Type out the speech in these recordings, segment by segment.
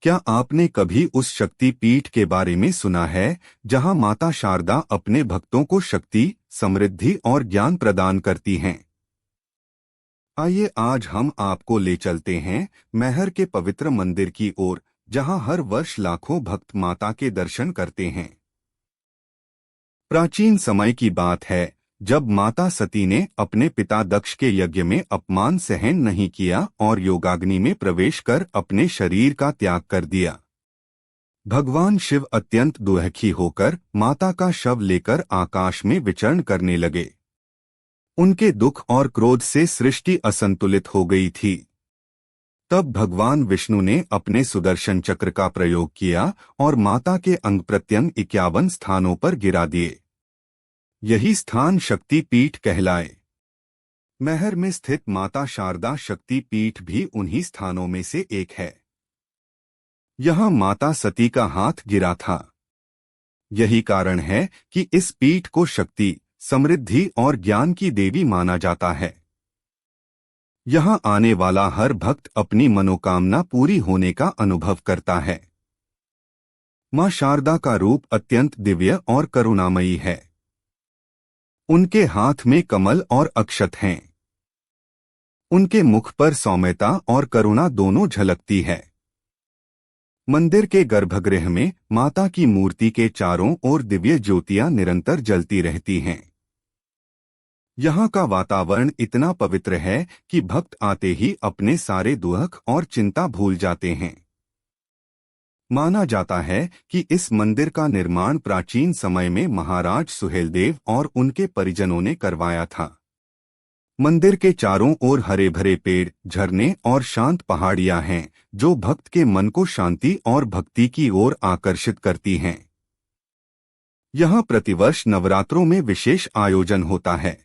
क्या आपने कभी उस शक्ति पीठ के बारे में सुना है जहां माता शारदा अपने भक्तों को शक्ति, समृद्धि और ज्ञान प्रदान करती हैं? आइए आज हम आपको ले चलते हैं मैहर के पवित्र मंदिर की ओर, जहां हर वर्ष लाखों भक्त माता के दर्शन करते हैं। प्राचीन समय की बात है जब माता सती ने अपने पिता दक्ष के यज्ञ में अपमान सहन नहीं किया और योगाग्नि में प्रवेश कर अपने शरीर का त्याग कर दिया। भगवान शिव अत्यंत दुखी होकर माता का शव लेकर आकाश में विचरण करने लगे। उनके दुख और क्रोध से सृष्टि असंतुलित हो गई थी। तब भगवान विष्णु ने अपने सुदर्शन चक्र का प्रयोग किया और माता के अंग प्रत्यंग 51 स्थानों पर गिरा दिए। यही स्थान शक्ति पीठ कहलाए। मैहर में स्थित माता शारदा शक्ति पीठ भी उन्हीं स्थानों में से एक है। यहाँ माता सती का हाथ गिरा था। यही कारण है कि इस पीठ को शक्ति, समृद्धि और ज्ञान की देवी माना जाता है। यहाँ आने वाला हर भक्त अपनी मनोकामना पूरी होने का अनुभव करता है। मां शारदा का रूप अत्यंत दिव्य और करुणामयी है। उनके हाथ में कमल और अक्षत हैं। उनके मुख पर सौम्यता और करुणा दोनों झलकती है। मंदिर के गर्भगृह में माता की मूर्ति के चारों ओर दिव्य ज्योतियां निरंतर जलती रहती हैं। यहाँ का वातावरण इतना पवित्र है कि भक्त आते ही अपने सारे दुख और चिंता भूल जाते हैं। माना जाता है कि इस मंदिर का निर्माण प्राचीन समय में महाराज सुहेलदेव और उनके परिजनों ने करवाया था। मंदिर के चारों ओर हरे भरे पेड़, झरने और शांत पहाड़ियां हैं जो भक्त के मन को शांति और भक्ति की ओर आकर्षित करती हैं। यहाँ प्रतिवर्ष नवरात्रों में विशेष आयोजन होता है।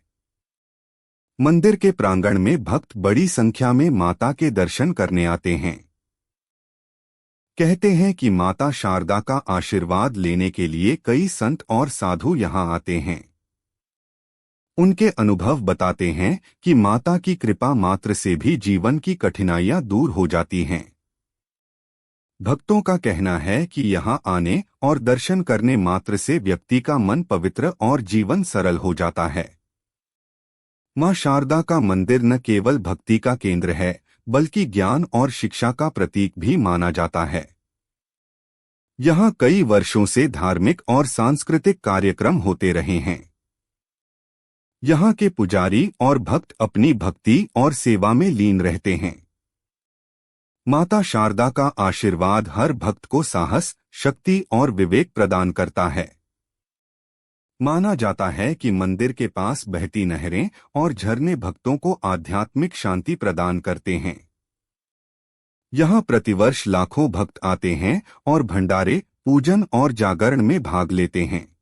मंदिर के प्रांगण में भक्त बड़ी संख्या में माता के दर्शन करने आते हैं। कहते हैं कि माता शारदा का आशीर्वाद लेने के लिए कई संत और साधु यहाँ आते हैं। उनके अनुभव बताते हैं कि माता की कृपा मात्र से भी जीवन की कठिनाइयां दूर हो जाती हैं। भक्तों का कहना है कि यहाँ आने और दर्शन करने मात्र से व्यक्ति का मन पवित्र और जीवन सरल हो जाता है। मां शारदा का मंदिर न केवल भक्ति का केंद्र है बल्कि ज्ञान और शिक्षा का प्रतीक भी माना जाता है। यहाँ कई वर्षों से धार्मिक और सांस्कृतिक कार्यक्रम होते रहे हैं। यहाँ के पुजारी और भक्त अपनी भक्ति और सेवा में लीन रहते हैं। माता शारदा का आशीर्वाद हर भक्त को साहस, शक्ति और विवेक प्रदान करता है। माना जाता है कि मंदिर के पास बहती नहरें और झरने भक्तों को आध्यात्मिक शांति प्रदान करते हैं। यहाँ प्रतिवर्ष लाखों भक्त आते हैं और भंडारे, पूजन और जागरण में भाग लेते हैं।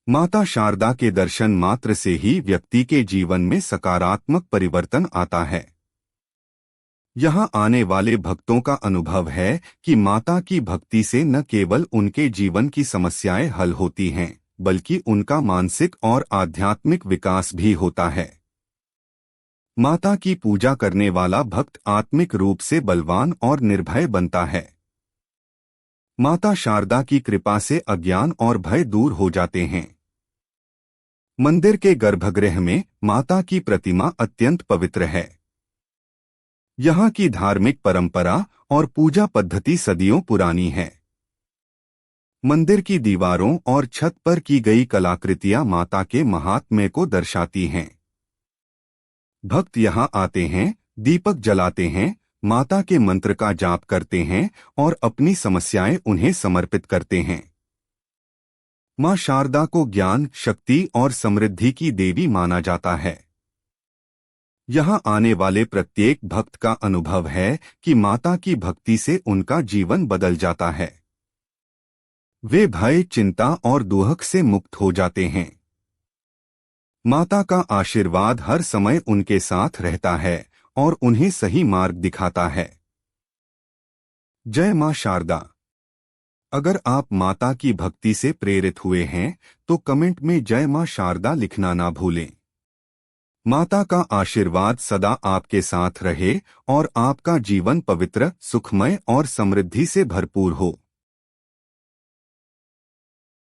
माता शारदा के दर्शन मात्र से ही व्यक्ति के जीवन में सकारात्मक परिवर्तन आता है। यहाँ आने वाले भक्तों का अनुभव है कि माता की भक्ति से न केवल उनके जीवन की समस्याएं हल होती हैं बल्कि उनका मानसिक और आध्यात्मिक विकास भी होता है। माता की पूजा करने वाला भक्त आत्मिक रूप से बलवान और निर्भय बनता है। माता शारदा की कृपा से अज्ञान और भय दूर हो जाते हैं। मंदिर के गर्भगृह में माता की प्रतिमा अत्यंत पवित्र है। यहाँ की धार्मिक परंपरा और पूजा पद्धति सदियों पुरानी है। मंदिर की दीवारों और छत पर की गई कलाकृतियां माता के महात्म्य को दर्शाती हैं। भक्त यहाँ आते हैं, दीपक जलाते हैं, माता के मंत्र का जाप करते हैं और अपनी समस्याएं उन्हें समर्पित करते हैं। मां शारदा को ज्ञान, शक्ति और समृद्धि की देवी माना जाता है। यहाँ आने वाले प्रत्येक भक्त का अनुभव है कि माता की भक्ति से उनका जीवन बदल जाता है। वे भय, चिंता और दुख से मुक्त हो जाते हैं। माता का आशीर्वाद हर समय उनके साथ रहता है और उन्हें सही मार्ग दिखाता है। जय मां शारदा। अगर आप माता की भक्ति से प्रेरित हुए हैं तो कमेंट में जय मां शारदा लिखना ना भूलें। माता का आशीर्वाद सदा आपके साथ रहे और आपका जीवन पवित्र, सुखमय और समृद्धि से भरपूर हो।